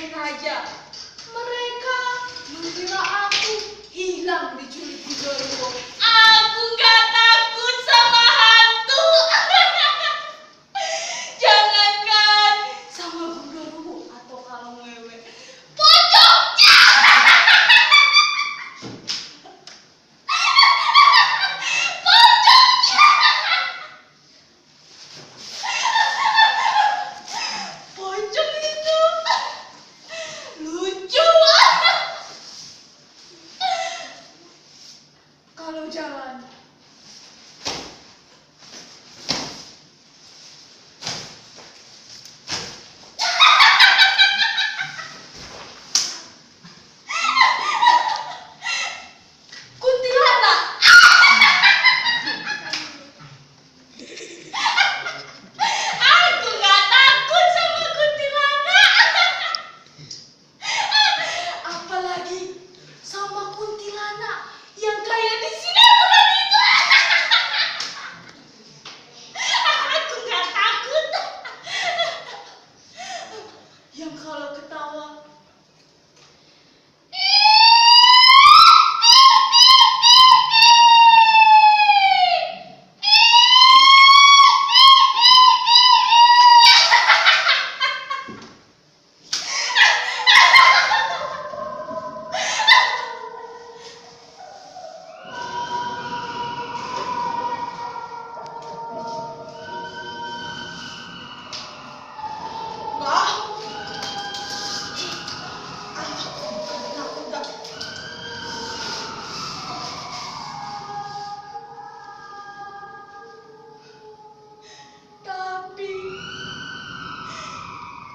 sengaja. Mereka mengira aku hilang diculik Gundurwo. Aku gak takut sama hantu. Jangankan sama Gundurwo atau kalau ngewe pocongnya. Pocong itu lucu. Kalau jalan kuntilanak. Aku gak takut sama kuntilanak. Apalagi sama kuntilanak yang kayak di sinetron itu. Aku gak takut. Yang kalau ketawa Bah, aku bukan takut. Tapi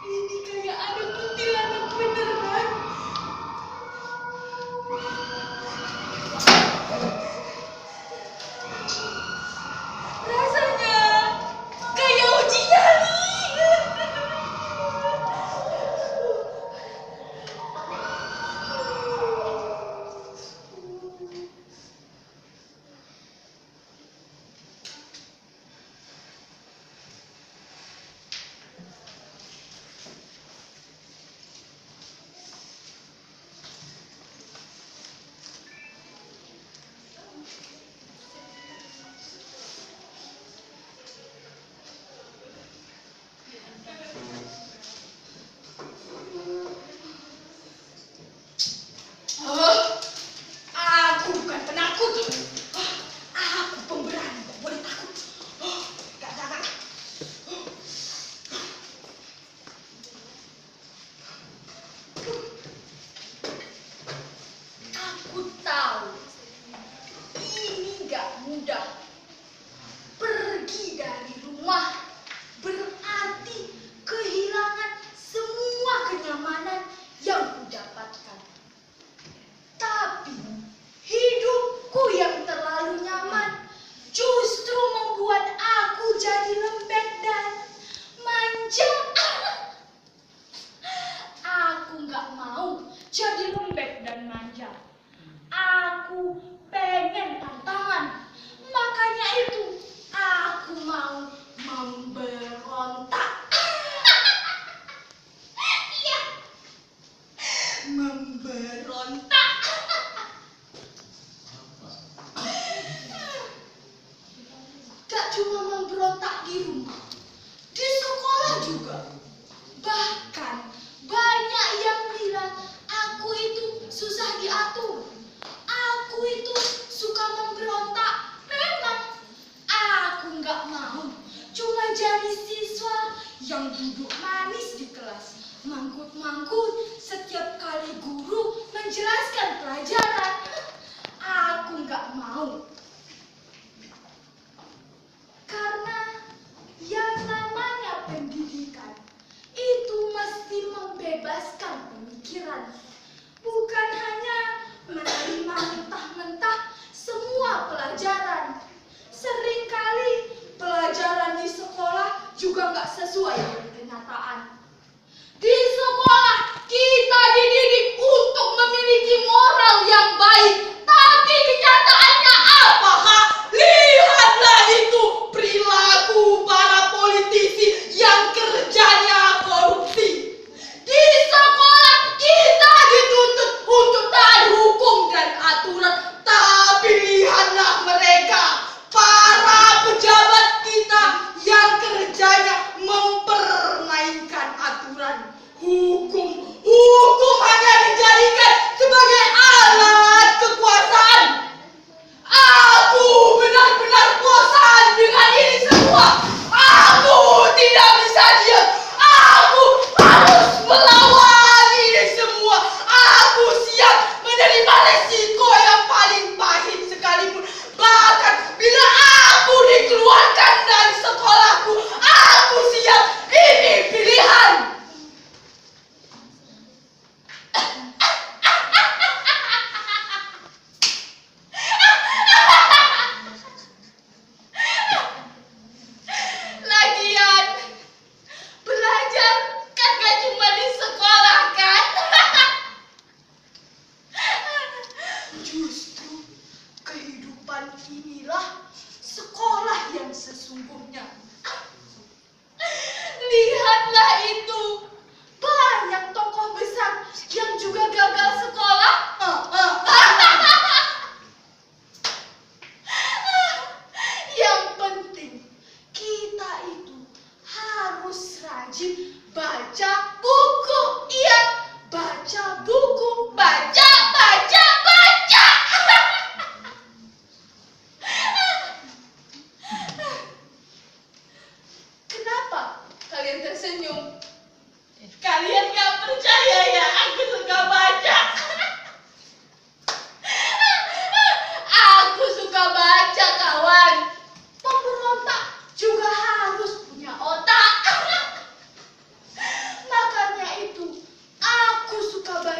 ini kayak ada kuntilanak beneran. Rasanya kayak uji nyali. Aku bukan penakut. Aku pemberani, gak boleh takut. Gak. Aku tahu ini gak mudah. Pergi dari rumah berarti kehilangan semua kenyamanan yang kudapatkan. Tapi hidupku yang terlalu nyaman justru membuat aku jadi lembek dan manja. Aku nggak mau jadi lembek dan manja. Aku pengen tantangan. Makanya itu aku mau memberontak. Iya, memberontak. Gak cuma memberontak di rumah, di sekolah juga. Bahkan banyak yang bilang aku itu susah diatur. Aku itu suka memberontak. Memang aku nggak mau cuma jadi siswa yang duduk manis di kelas, mangkut-mangkut setiap kali guru menjelaskan pelajaran. Aku nggak mau. Karena yang namanya pendidikan itu mesti membebaskan pemikiran. Bukan hanya menerima mentah-mentah semua pelajaran. Seringkali pelajaran di sekolah juga nggak sesuai dengan kenyataan. Di sekolah kita dididik untuk memiliki moral yang baik. Tapi kenyataannya apa? Lihatlah itu perilaku para politisi yang kerjanya korupsi. Di sekolah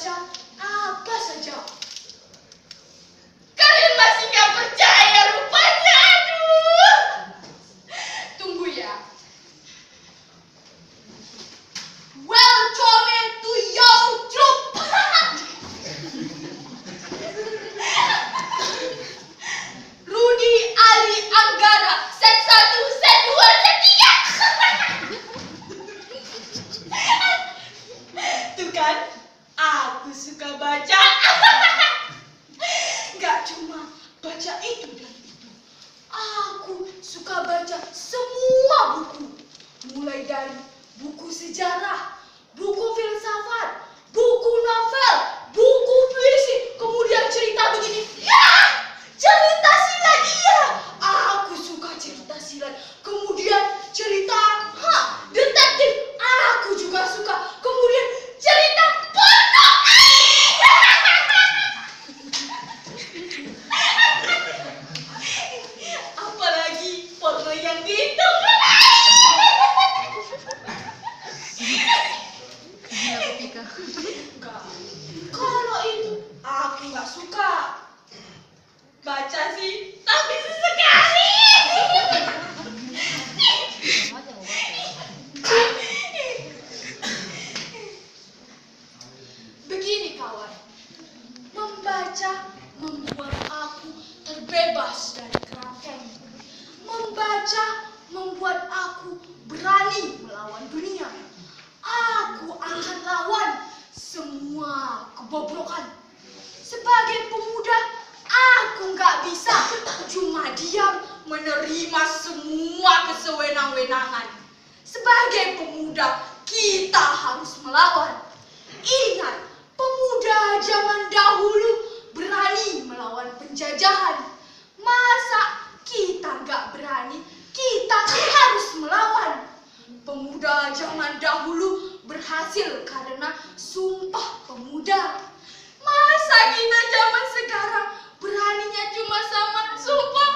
membaca apa saja. Kalian masih nggak percaya rupanya, aduh. Tunggu ya. Welcome to your troop. Rudy Ali Anggara, set 1, set 2, set 3. Tuh kan, aku suka baca. Gak cuma baca itu dan itu. Aku suka baca semua buku. Mulai dari buku sejarah, buku filsafat, buku novel, buku puisi, kemudian cerita begini. Ya, cerita silat, iya. Aku suka cerita silat. Kemudian cerita detektif. Aku juga suka. Kemudian cerita porno. Apalagi porno yang gitu. Enggak. Kalau itu aku nggak suka. Baca sih, tapi sesekali. Begini kawan, membaca membuat aku terbebas dari kerangkeng. Membaca membuat aku berani melawan dunia. Aku akan lawan semua kebobrokan. Sebagai pemuda, aku nggak bisa cuma diam menerima semua kesewenang-wenangan. Sebagai pemuda, kita harus melawan. Ingat, pemuda zaman dahulu berani melawan penjajahan. Masa kita nggak berani? Kita harus melawan. Pemuda zaman dahulu berhasil karena Sumpah Pemuda. Masa kita zaman sekarang beraninya cuma sama Sumpah